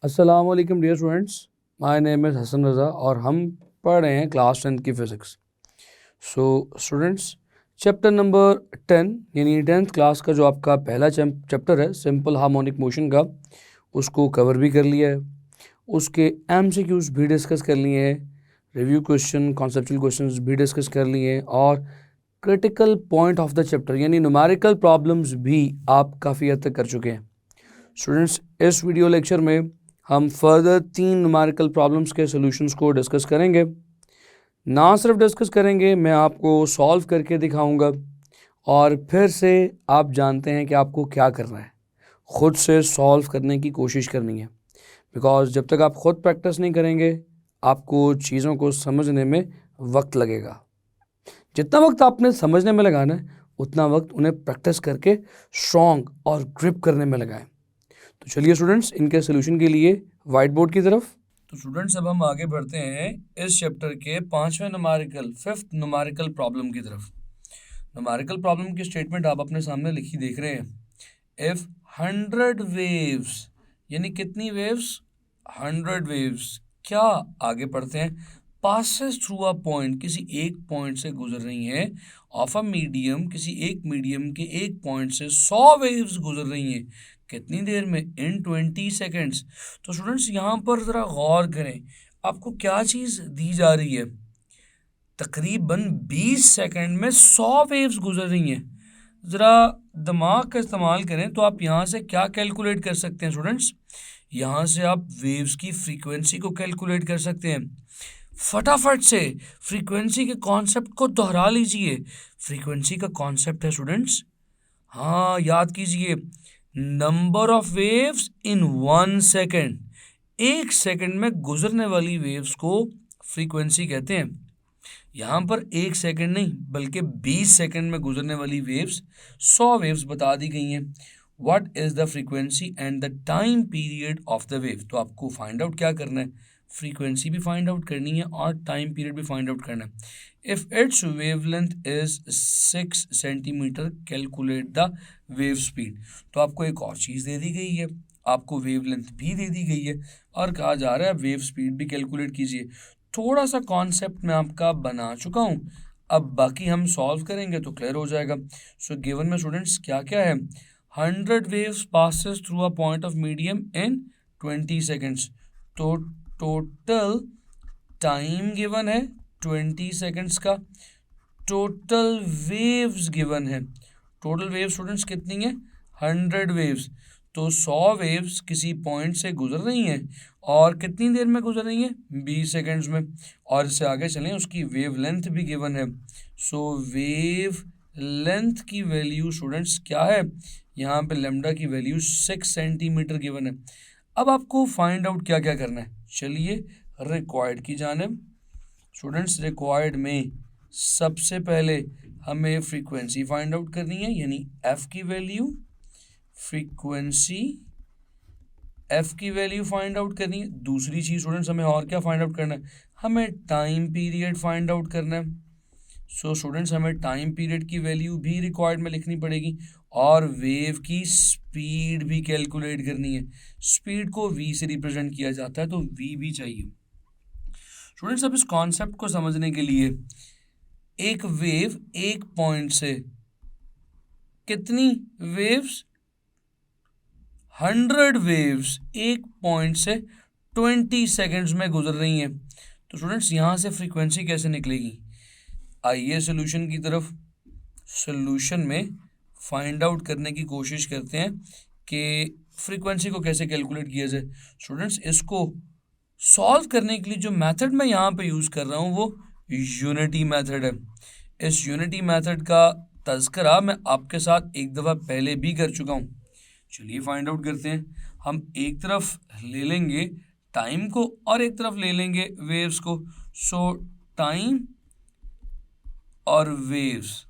अस्सलाम वालेकुम dear students, my name is Hasan Raza और हम पढ़ रहे हैं क्लास 10 की physics. So students, chapter number 10 यानी 10th क्लास का जो आपका पहला चैप्टर है सिंपल हार्मोनिक मोशन का, उसको कवर भी कर लिया है। उसके एमसीक्यूज़ भी डिस्कस कर लिए हैं, रिव्यू क्वेश्चन, कॉन्सेप्चुअल क्वेश्चंस भी डिस्कस कर लिए हैं और critical point of the chapter यानी न्यूमेरिकल प्रॉब्लम्स भी आप काफ़ी हद तक कर चुके हैं। स्टूडेंट्स, इस वीडियो लेक्चर में हम फर्दर 3 न्यूमेरिकल प्रॉब्लम्स के सॉल्यूशंस को डिस्कस करेंगे। ना सिर्फ डिस्कस करेंगे, मैं आपको सॉल्व करके दिखाऊंगा और फिर से आप जानते हैं कि आपको क्या करना है, ख़ुद से सॉल्व करने की कोशिश करनी है। बिकॉज जब तक आप ख़ुद प्रैक्टिस नहीं करेंगे आपको चीज़ों को समझने में वक्त लगेगा। जितना वक्त आपने समझने में लगाना है उतना वक्त उन्हें प्रैक्टिस करके स्ट्रॉन्ग और ग्रिप करने में लगाएं। तो चलिए स्टूडेंट्स, इनके सोल्यूशन के लिए व्हाइट बोर्ड की तरफ। तो स्टूडेंट्स, अब हम आगे बढ़ते हैं इस चैप्टर के 5th न्यूमेरिकल प्रॉब्लम की तरफ। न्यूमेरिकल प्रॉब्लम की स्टेटमेंट आप अपने सामने लिखी देख रहे हैं। इफ 100 वेव्स, यानी कितनी वेव्स? 100 वेव्स। क्या आगे पढ़ते हैं? पासेस थ्रू अ पॉइंट, किसी एक पॉइंट से गुजर रही हैं। ऑफ अ मीडियम, किसी एक मीडियम के एक पॉइंट से 100 वेव्स गुजर रही हैं। कितनी देर में? इन 20 सेकेंड्स। तो स्टूडेंट्स, यहाँ पर ज़रा गौर करें, आपको क्या चीज़ दी जा रही है? तकरीबन 20 सेकेंड में 100 वेव्स गुजर रही हैं। ज़रा दिमाग का इस्तेमाल करें तो आप यहाँ से क्या कैलकुलेट कर सकते हैं स्टूडेंट्स? यहाँ से आप वेव्स की फ्रीक्वेंसी को कैलकुलेट कर सकते हैं। फटाफट से फ्रीक्वेंसी के कॉन्सेप्ट को दोहरा लीजिए। फ्रीक्वेंसी का कॉन्सेप्ट है स्टूडेंट्स, हाँ याद कीजिए, number of waves in 1 second. 1 second में गुजरने वाली वेव्स को फ्रीक्वेंसी कहते हैं। यहाँ पर 1 सेकेंड नहीं बल्कि 20 सेकेंड में गुजरने वाली वेव्स 100 वेव्स बता दी गई हैं। What is the frequency and the time period of the wave? तो आपको फाइंड आउट क्या करना है? फ्रीक्वेंसी भी फाइंड आउट करनी है और टाइम पीरियड भी फाइंड आउट करना है। If it's wavelength is 6 centimetre, calculate the wave speed. तो आपको एक और चीज़ दे दी गई है, आपको वेवलेंथ भी दे दी गई है और कहा जा रहा है वेव स्पीड भी कैलकुलेट कीजिए। थोड़ा सा कॉन्सेप्ट मैं आपका बना चुका हूँ, अब बाकी हम सॉल्व करेंगे तो क्लियर हो जाएगा। सो गिवन में स्टूडेंट्स क्या क्या है? 100 waves passes through a point of medium in 20 seconds. तो टोटल टाइम गिवन है 20 सेकेंड्स का। टोटल वेव्स गिवन है। टोटल वेव स्टूडेंट्स कितनी है? 100 वेव्स। तो 100 वेव्स किसी पॉइंट से गुजर रही हैं और कितनी देर में गुजर रही हैं? 20 सेकेंड्स में। और इससे आगे चलें, उसकी वेव लेंथ भी गिवन है। सो वेव लेंथ की वैल्यू स्टूडेंट्स क्या है? यहाँ पे लेमडा की वैल्यू 6 सेंटीमीटर गिवन है। अब आपको फाइंड आउट क्या क्या करना है, चलिए रिक्वायर्ड की जानिब। स्टूडेंट्स, रिक्वायर्ड में सबसे पहले हमें फ्रीक्वेंसी फाइंड आउट करनी है, यानी एफ की वैल्यू, फ्रीक्वेंसी एफ की वैल्यू फाइंड आउट करनी है। दूसरी चीज़ स्टूडेंट्स, हमें और क्या फाइंड आउट करना है? हमें टाइम पीरियड फाइंड आउट करना है। सो स्टूडेंट्स, हमें टाइम पीरियड की वैल्यू भी रिक्वायर्ड में लिखनी पड़ेगी और वेव की स्पीड भी कैलकुलेट करनी है। स्पीड को वी से रिप्रेजेंट किया जाता है तो वी भी चाहिए। स्टूडेंट्स, अब इस कॉन्सेप्ट को समझने के लिए, एक वेव एक पॉइंट से कितनी वेव्स? 100 वेव्स एक पॉइंट से 20 सेकेंड्स में गुजर रही हैं। तो स्टूडेंट्स, यहाँ से फ्रीक्वेंसी कैसे निकलेगी? आइए सोल्यूशन की तरफ। सोल्यूशन में फाइंड आउट करने की कोशिश करते हैं कि फ्रीक्वेंसी को कैसे कैलकुलेट किया जाए। स्टूडेंट्स, इसको सॉल्व करने के लिए जो मेथड मैं यहाँ पे यूज़ कर रहा हूँ वो यूनिटी मेथड है। इस यूनिटी मेथड का तज़किरा मैं आपके साथ एक दफ़ा पहले भी कर चुका हूँ। चलिए फाइंड आउट करते हैं। हम एक तरफ ले लेंगे टाइम को और एक तरफ ले लेंगे वेव्स को। सो टाइम और वेव्स,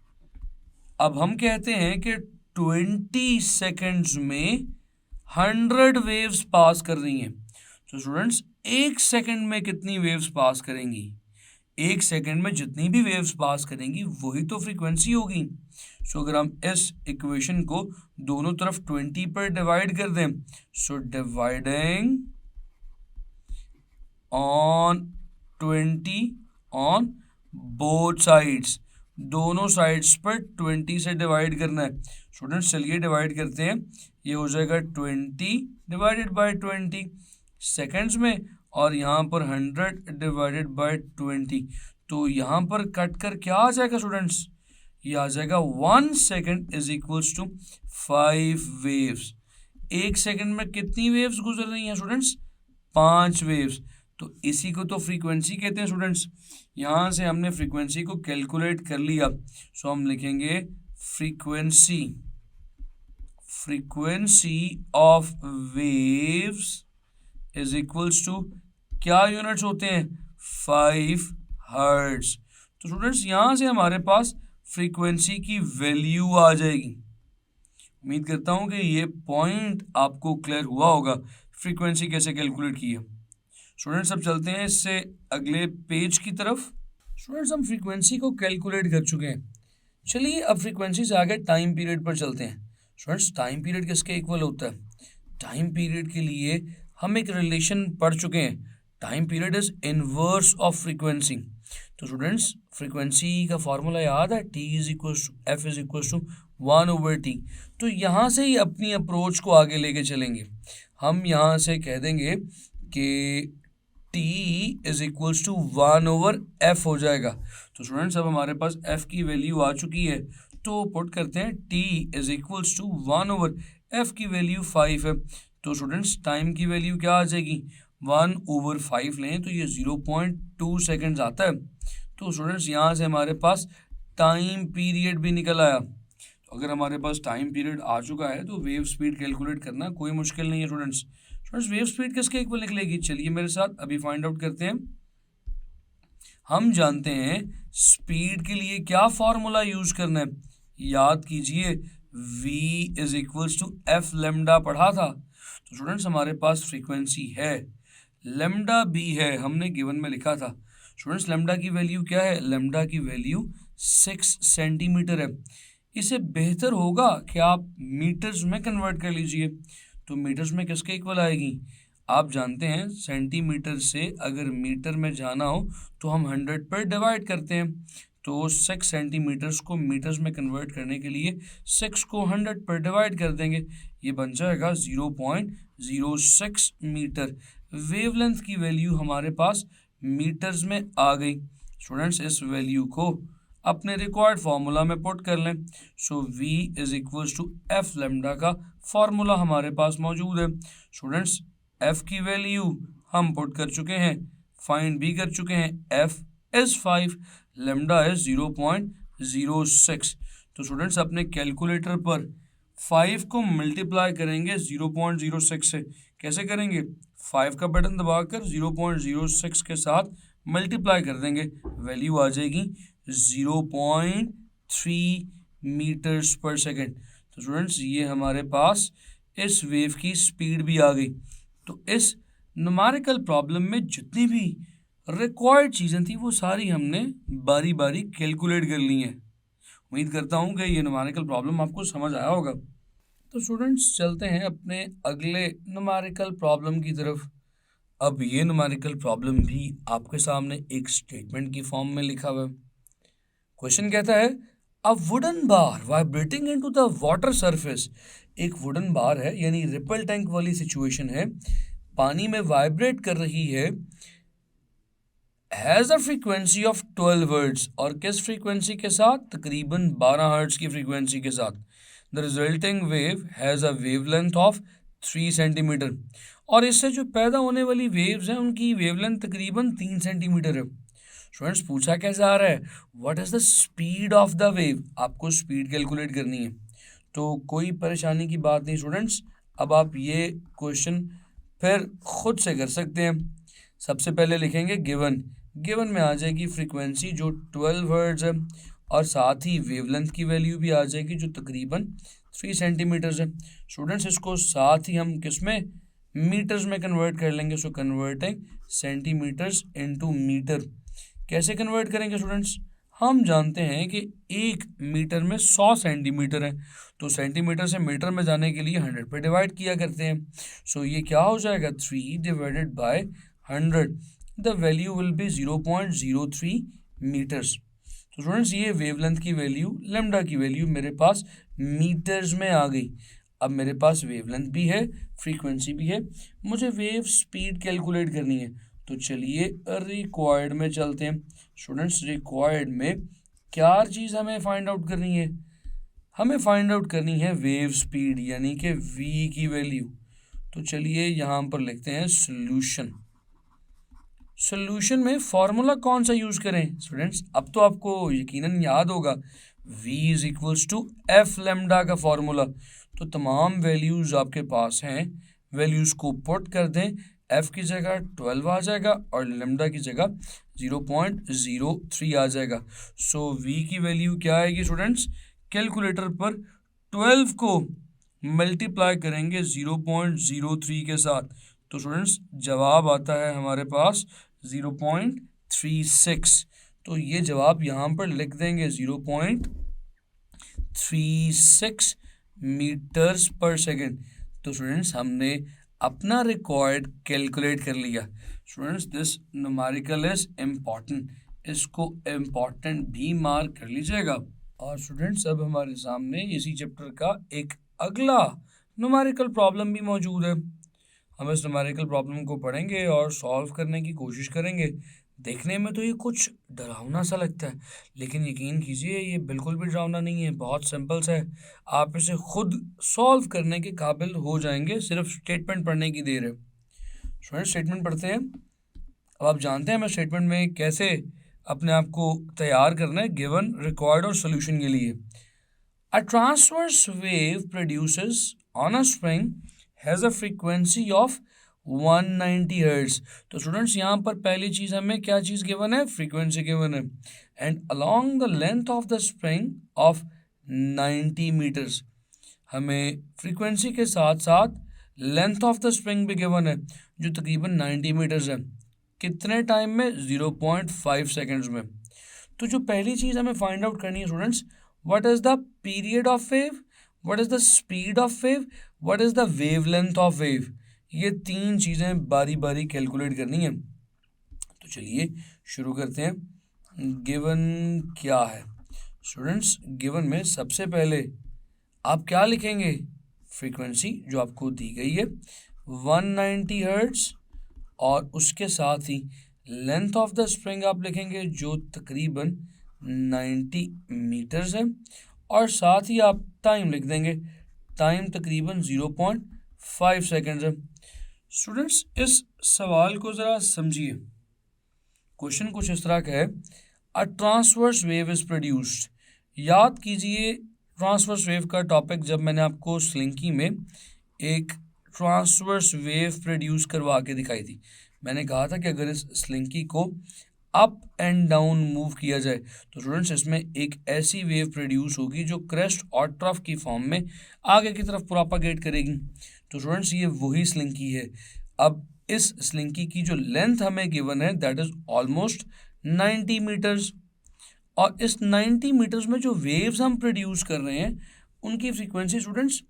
अब हम कहते हैं कि 20 सेकेंड्स में 100 वेव्स पास कर रही हैं। तो स्टूडेंट्स, 1 सेकेंड में कितनी वेव्स पास करेंगी? 1 सेकेंड में जितनी भी वेव्स पास करेंगी वही तो फ्रीक्वेंसी होगी। सो अगर हम इस इक्वेशन को दोनों तरफ 20 पर डिवाइड कर दें, so dividing on 20 on both sides, दोनों साइड्स पर 20 से डिवाइड करना है। स्टूडेंट्स चलिए डिवाइड करते हैं, ये हो जाएगा 20 डिवाइडेड बाय 20 सेकेंड्स में, और यहाँ पर 100 डिवाइडेड बाय 20। तो यहाँ पर कट कर क्या आ जाएगा स्टूडेंट्स, ये आ जाएगा 1 second is equals to 5 waves. एक सेकेंड में कितनी वेव्स गुजर रही हैं स्टूडेंट्स, 5 वेव्स। तो इसी को तो फ्रीक्वेंसी कहते हैं स्टूडेंट्स। यहाँ से हमने फ्रीक्वेंसी को कैलकुलेट कर लिया, सो हम लिखेंगे frequency of waves is equals to, क्या यूनिट्स होते हैं, 5 हर्ट्ज। तो स्टूडेंट्स यहाँ से हमारे पास फ्रीक्वेंसी की वैल्यू आ जाएगी। उम्मीद करता हूँ कि ये पॉइंट आपको क्लियर हुआ होगा, फ्रीक्वेंसी कैसे कैलकुलेट की है। स्टूडेंट्स अब चलते हैं इससे अगले पेज की तरफ। स्टूडेंट्स हम फ्रीक्वेंसी को कैलकुलेट कर चुके हैं, चलिए अब फ्रीक्वेंसी से आगे टाइम पीरियड पर चलते हैं। स्टूडेंट्स टाइम पीरियड किसके इक्वल होता है, टाइम पीरियड के लिए हम एक रिलेशन पढ़ चुके हैं, time period is inverse of frequency. तो स्टूडेंट्स फ्रीक्वेंसी का फॉर्मूला याद है, T is equal to F is equal to 1/t। तो यहाँ से ही अपनी अप्रोच को आगे लेके चलेंगे, हम यहाँ से कह देंगे कि t is equals to 1/f हो जाएगा। तो स्टूडेंट्स अब हमारे पास f की वैल्यू आ चुकी है, तो पुट करते हैं t is equals to 1/f की वैल्यू 5 है। तो स्टूडेंट्स टाइम की वैल्यू क्या आ जाएगी, 1/5 लें तो ये 0.2 सेकेंड्स आता है। तो स्टूडेंट्स यहाँ से हमारे पास टाइम पीरियड भी निकल आया। तो अगर हमारे पास टाइम पीरियड आ चुका है तो वेव स्पीड कैलकुलेट करना कोई मुश्किल नहीं है स्टूडेंट्स। स्टूडेंट्स वेव स्पीड किसके इक्वल निकलेगी, चलिए मेरे साथ अभी फाइंड आउट करते हैं। हम जानते हैं स्पीड के लिए क्या फॉर्मूला यूज करना है, याद कीजिए v is equals to F lambda पढ़ा था। तो स्टूडेंट्स हमारे पास फ्रीक्वेंसी है, लेमडा भी है, हमने गिवन में लिखा था। स्टूडेंट्स लेमडा की वैल्यू क्या है, लेमडा की वैल्यू 6 सेंटीमीटर है। इसे बेहतर होगा कि आप मीटर्स में कन्वर्ट कर लीजिए। तो मीटर्स में किसके इक्वल आएगी, आप जानते हैं सेंटीमीटर से अगर मीटर में जाना हो तो हम 100 पर डिवाइड करते हैं। तो 6 सेंटीमीटर्स को मीटर्स में कन्वर्ट करने के लिए 6 को 100 पर डिवाइड कर देंगे, ये बन जाएगा 0.06 मीटर। वेवलेंथ की वैल्यू हमारे पास मीटर्स में आ गई। स्टूडेंट्स इस वैल्यू को अपने रिक्वायर्ड फार्मूला में पुट कर लें। So v is equals to F lambda का फार्मूला हमारे पास मौजूद है। स्टूडेंट्स f की वैल्यू हम पुट कर चुके हैं, फाइंड भी कर चुके हैं, f इज 5, लेमडा इज 0.06। तो स्टूडेंट्स अपने कैलकुलेटर पर 5 को मल्टीप्लाई करेंगे 0.06 से, कैसे करेंगे, 5 का बटन दबाकर 0.06 के साथ मल्टीप्लाई कर देंगे, वैल्यू आ जाएगी 0.3 मीटर्स पर सेकेंड। तो स्टूडेंट्स ये हमारे पास इस वेव की स्पीड भी आ गई। तो इस न्यूमेरिकल प्रॉब्लम में जितनी भी रिक्वायर्ड चीज़ें थी वो सारी हमने बारी बारी कैलकुलेट कर ली हैं। उम्मीद करता हूँ कि ये न्यूमेरिकल प्रॉब्लम आपको समझ आया होगा। तो स्टूडेंट्स चलते हैं अपने अगले न्यूमेरिकल प्रॉब्लम की तरफ। अब ये न्यूमेरिकल प्रॉब्लम भी आपके सामने एक स्टेटमेंट की फॉर्म में लिखा हुआ है। क्वेश्चन कहता है a wooden bar vibrating into the water surface. एक वुडन बार है, यानी रिपल टैंक वाली सिचुएशन है, पानी में वाइब्रेट कर रही है, has a frequency of 12 hertz, और किस फ्रीक्वेंसी के साथ, तकरीबन 12 हर्ट्ज की फ्रीक्वेंसी के साथ। The resulting wave has a wavelength of 3 centimetre, और इससे जो पैदा होने वाली वेव्स हैं उनकी वेवलेंथ तकरीबन 3 सेंटीमीटर है। स्टूडेंट्स पूछा कैसे आ रहा है, what is the speed of the wave, आपको स्पीड कैलकुलेट करनी है। तो कोई परेशानी की बात नहीं स्टूडेंट्स, अब आप ये क्वेश्चन फिर खुद से कर सकते हैं। सबसे पहले लिखेंगे गिवन, गिवन में आ जाएगी फ्रीक्वेंसी जो 12 हर्ट्ज है, और साथ ही वेवलेंथ की वैल्यू भी आ जाएगी जो तकरीबन 3 सेंटीमीटर्स है। स्टूडेंट्स इसको साथ ही हम किस में, मीटर्स में कन्वर्ट कर लेंगे। सो कन्वर्टिंग सेंटीमीटर्स इनटू मीटर, कैसे कन्वर्ट करेंगे स्टूडेंट्स, हम जानते हैं कि 1 मीटर में 100 सेंटीमीटर है, तो सेंटीमीटर से मीटर में जाने के लिए 100 पे डिवाइड किया करते हैं। सो ये क्या हो जाएगा, 3 divided by 100, the value will be 0.03 meters. तो स्टूडेंट्स ये वेवलेंथ की वैल्यू, लेमडा की वैल्यू मेरे पास मीटर्स में आ गई। अब मेरे पास वेवलेंथ भी है, फ्रीक्वेंसी भी है, मुझे वेव स्पीड कैलकुलेट करनी है। तो चलिए रिक्वायर्ड में चलते हैं। स्टूडेंट्स रिक्वायर्ड में क्या चीज़ हमें फाइंड आउट करनी है? हमें फाइंड आउट करनी है वेव स्पीड यानी कि v की वैल्यू। तो चलिए यहाँ पर लिखते हैं सोल्यूशन। सोल्यूशन में फॉर्मूला कौन सा यूज़ करें स्टूडेंट्स? अब तो आपको यकीनन याद होगा v is equals to F lambda का फॉर्मूला। तो तमाम वैल्यूज़ आपके पास हैं, वैल्यूज़ को पुट कर दें, f की जगह 12 आ जाएगा और लेमडा की जगह 0.03 आ जाएगा। सो v की वैल्यू क्या आएगी स्टूडेंट्स? कैलकुलेटर पर 12 को मल्टीप्लाई करेंगे 0.03 के साथ, तो स्टूडेंट्स जवाब आता है हमारे पास 0.36। तो ये जवाब यहाँ पर लिख देंगे 0.36 मीटर्स पर सेकेंड। तो स्टूडेंट्स हमने अपना रिकॉर्ड कैलकुलेट कर लिया। Students this numerical is important, इसको इम्पॉर्टेंट भी मार्क कर लीजिएगा। और स्टूडेंट्स अब हमारे सामने इसी चैप्टर का एक अगला न्यूमेरिकल प्रॉब्लम भी मौजूद है। हम इस न्यूमेरिकल प्रॉब्लम को पढ़ेंगे और सॉल्व करने की कोशिश करेंगे। देखने में तो ये कुछ डरावना सा लगता है, लेकिन यकीन कीजिए ये बिल्कुल भी डरावना नहीं है, बहुत सिंपल सा है। आप इसे खुद सॉल्व करने के काबिल हो जाएंगे, सिर्फ स्टेटमेंट पढ़ने की देर है। स्टूडेंट स्टेटमेंट पढ़ते हैं। अब आप जानते हैं मैं स्टेटमेंट में कैसे अपने आप को तैयार करना है गिवन, रिकॉर्ड और सोल्यूशन के लिए। A transverse wave produces on a spring has a frequency of 190 hertz. तो स्टूडेंट्स यहाँ पर पहली चीज़ हमें क्या चीज़ गिवन है? फ्रीक्वेंसी गिवन है। And along the length of the spring of 90 meters, हमें फ्रीक्वेंसी के साथ साथ लेंथ ऑफ द स्प्रिंग भी गिवन है जो तकरीबन 90 मीटर्स है। कितने टाइम में? 0.5 सेकेंड्स में। तो जो पहली चीज़ हमें फाइंड आउट करनी है students, what is the period of wave, what is the speed of wave, what is the wavelength of wave. ये तीन चीज़ें बारी बारी कैलकुलेट करनी है। तो चलिए शुरू करते हैं। गिवन क्या है स्टूडेंट्स? गिवन में सबसे पहले आप क्या लिखेंगे? फ्रीक्वेंसी जो आपको दी गई है 190 हर्ट्ज, और उसके साथ ही लेंथ ऑफ द स्प्रिंग आप लिखेंगे जो तकरीबन 90 मीटर्स है, और साथ ही आप टाइम लिख देंगे, टाइम तकरीबन 0.5 सेकेंड्स है। स्टूडेंट्स इस सवाल को ज़रा समझिए। क्वेश्चन कुछ इस तरह का है, अ ट्रांसवर्स वेव इज प्रोड्यूस्ड। याद कीजिए ट्रांसवर्स वेव का टॉपिक जब मैंने आपको स्लिंकी में एक ट्रांसवर्स वेव प्रोड्यूस करवा के दिखाई थी। मैंने कहा था कि अगर इस स्लिंकी को अप एंड डाउन मूव किया जाए तो स्टूडेंट्स इसमें एक ऐसी वेव प्रोड्यूस होगी जो क्रेस्ट और ट्रफ की फॉर्म में आगे की तरफ प्रोपागेट करेगी। तो स्टूडेंट्स ये वही स्लिंकी है। अब इस स्लिंकी की जो लेंथ हमें गिवन है दैट इज ऑलमोस्ट 90 मीटर्स, और इस 90 मीटर्स में जो वेव्स हम प्रोड्यूस कर रहे हैं उनकी फ्रीक्वेंसी स्टूडेंट्स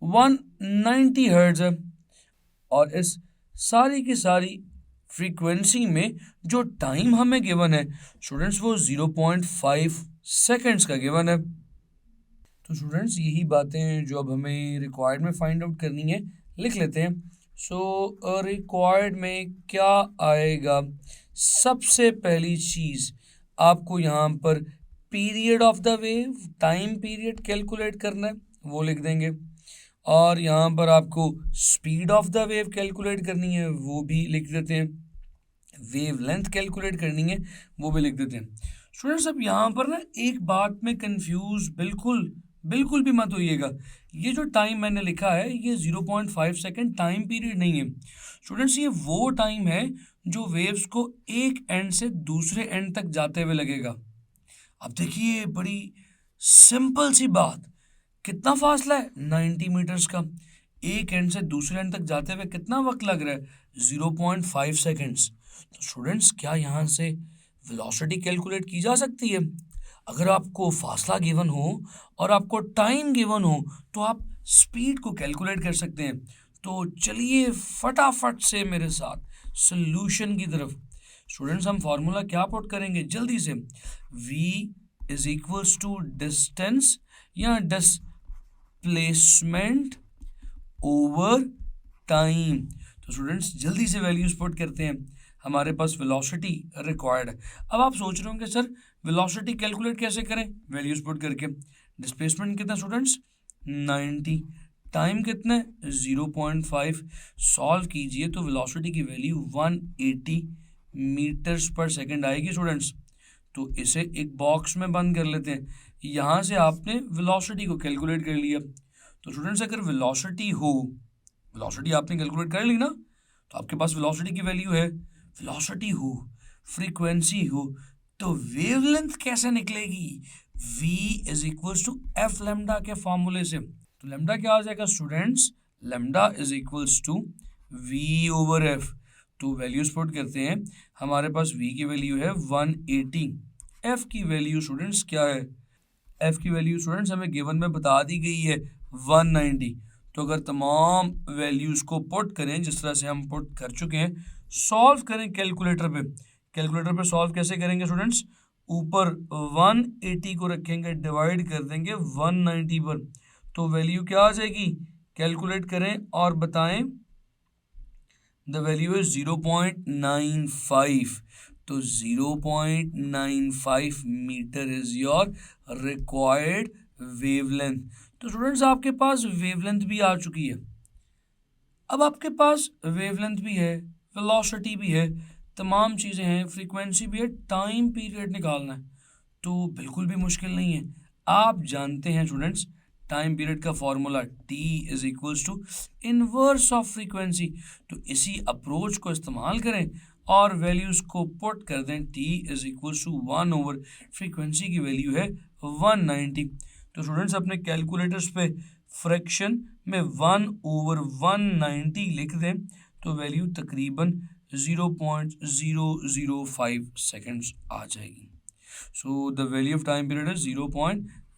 190 हर्ट्ज है, और इस सारी की सारी फ्रीक्वेंसी में जो टाइम हमें गिवन है स्टूडेंट्स वो 0.5 सेकेंड्स का गिवन है। तो स्टूडेंट्स यही बातें जो अब हमें रिक्वायर्ड में फाइंड आउट करनी है लिख लेते हैं। सो रिक्वायर्ड में क्या आएगा? सबसे पहली चीज़ आपको यहाँ पर period of the wave, time period calculate करना है, वो लिख देंगे, और यहाँ पर आपको speed of the wave calculate करनी है, वो भी लिख देते हैं, वेव लेंथ कैलकुलेट करनी है, वो भी लिख देते हैं। स्टूडेंट्स अब यहाँ पर ना एक बात में कंफ्यूज बिल्कुल भी मत होइएगा। ये जो टाइम मैंने लिखा है ये 0.5 सेकेंड टाइम पीरियड नहीं है स्टूडेंट्स, ये वो टाइम है जो वेव्स को एक एंड से दूसरे एंड तक जाते हुए लगेगा। अब देखिए बड़ी सिंपल सी बात, कितना फासला है? 90 मीटर्स का। एक एंड से दूसरे एंड तक जाते हुए कितना वक्त लग रहा है? 0.5 सेकेंड्स। तो स्टूडेंट्स क्या यहाँ से वेलोसिटी कैलकुलेट की जा सकती है? अगर आपको फासला गिवन हो और आपको टाइम गिवन हो तो आप स्पीड को कैलकुलेट कर सकते हैं। तो चलिए फटाफट से मेरे साथ सॉल्यूशन की तरफ। स्टूडेंट्स हम फॉर्मूला क्या पुट करेंगे जल्दी से, v is equals to distance या डिस्प्लेसमेंट ओवर टाइम। तो स्टूडेंट्स जल्दी से वैल्यूज पुट करते हैं। हमारे पास वेलोसिटी रिक्वायर्ड है। अब आप सोच रहे होंगे सर वेलोसिटी कैलकुलेट कैसे करें, वैल्यूज पुट करके। डिस्प्लेसमेंट कितना स्टूडेंट्स 90, टाइम कितना है 0.5, सॉल्व कीजिए तो वेलोसिटी की वैल्यू 180 मीटर्स पर सेकंड आएगी स्टूडेंट्स। तो इसे एक बॉक्स में बंद कर लेते हैं। यहाँ से आपने वेलोसिटी को कैलकुलेट कर लिया। तो स्टूडेंट्स अगर वेलोसिटी हो, वेलोसिटी आपने कैलकुलेट कर ली ना, तो आपके पास वेलोसिटी की वैल्यू है। वेलोसिटी हो, फ्रीक्वेंसी हो, तो वेवलेंथ कैसे निकलेगी, v is equals to F lambda के फॉर्मूले से। तो लेमडा क्या आ जाएगा students, lambda is equals to v over F. तो वैल्यूज पुट करते हैं। हमारे पास v की वैल्यू है 180, f की वैल्यू स्टूडेंट्स क्या है, f की वैल्यू स्टूडेंट्स हमें गिवन में बता दी गई है 190। तो अगर तमाम वैल्यूज को पुट करें जिस तरह से हम पुट कर चुके हैं, सॉल्व करें कैलकुलेटर पे। कैलकुलेटर पे सॉल्व कैसे करेंगे स्टूडेंट्स, ऊपर 180 को रखेंगे, डिवाइड कर देंगे 190 पर, तो वैल्यू क्या आ जाएगी, कैलकुलेट करें और बताएं। The value is 0.95। तो 0.95 meter is your required wavelength. तो स्टूडेंट्स आपके पास वेवलेंथ भी आ चुकी है। अब आपके पास वेवलेंथ भी है, वेलोसिटी भी है, तमाम चीज़ें हैं, फ्रीक्वेंसी भी है, टाइम पीरियड निकालना है तो बिल्कुल भी मुश्किल नहीं है। आप जानते हैं स्टूडेंट्स टाइम पीरियड का formula t is equals to inverse of frequency. तो इसी अप्रोच को इस्तेमाल करें और वैल्यूज़ को पुट कर दें। t is equals to 1 over frequency की वैल्यू है 190। तो स्टूडेंट्स अपने कैलकुलेटर्स पे फ्रैक्शन में 1 ओवर 190 लिख दें तो वैल्यू तकरीबन 0.005 सेकेंड्स आ जाएगी। So the value of time period is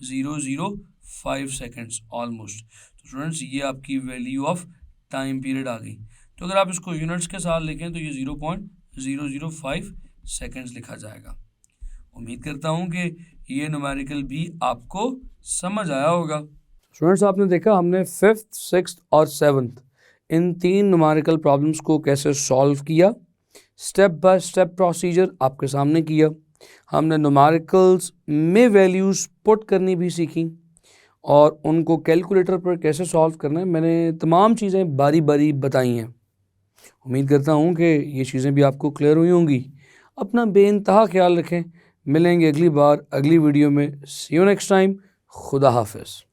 0.005 seconds almost. तो स्टूडेंट्स ये आपकी वैल्यू ऑफ टाइम पीरियड आ गई। तो अगर आप इसको यूनिट्स के साथ लिखें तो ये 0.005 सेकेंड्स लिखा जाएगा। उम्मीद करता हूँ कि ये न्यूमेरिकल भी आपको समझ आया होगा। स्टूडेंट्स आपने देखा हमने 5th, 6th और 7th इन 3 न्यूमेरिकल प्रॉब्लम्स को कैसे सॉल्व किया, स्टेप बाय स्टेप प्रोसीजर आपके सामने किया। हमने न्यूमेरिकल्स में वैल्यूज़ पुट करनी भी सीखी और उनको कैलकुलेटर पर कैसे सॉल्व करना है, मैंने तमाम चीज़ें बारी बारी बताई हैं। उम्मीद करता हूँ कि ये चीज़ें भी आपको क्लियर हुई होंगी। अपना बेइंतहा ख्याल रखें। मिलेंगे अगली बार अगली वीडियो में। सी यू नेक्स्ट टाइम। खुदा हाफिज़।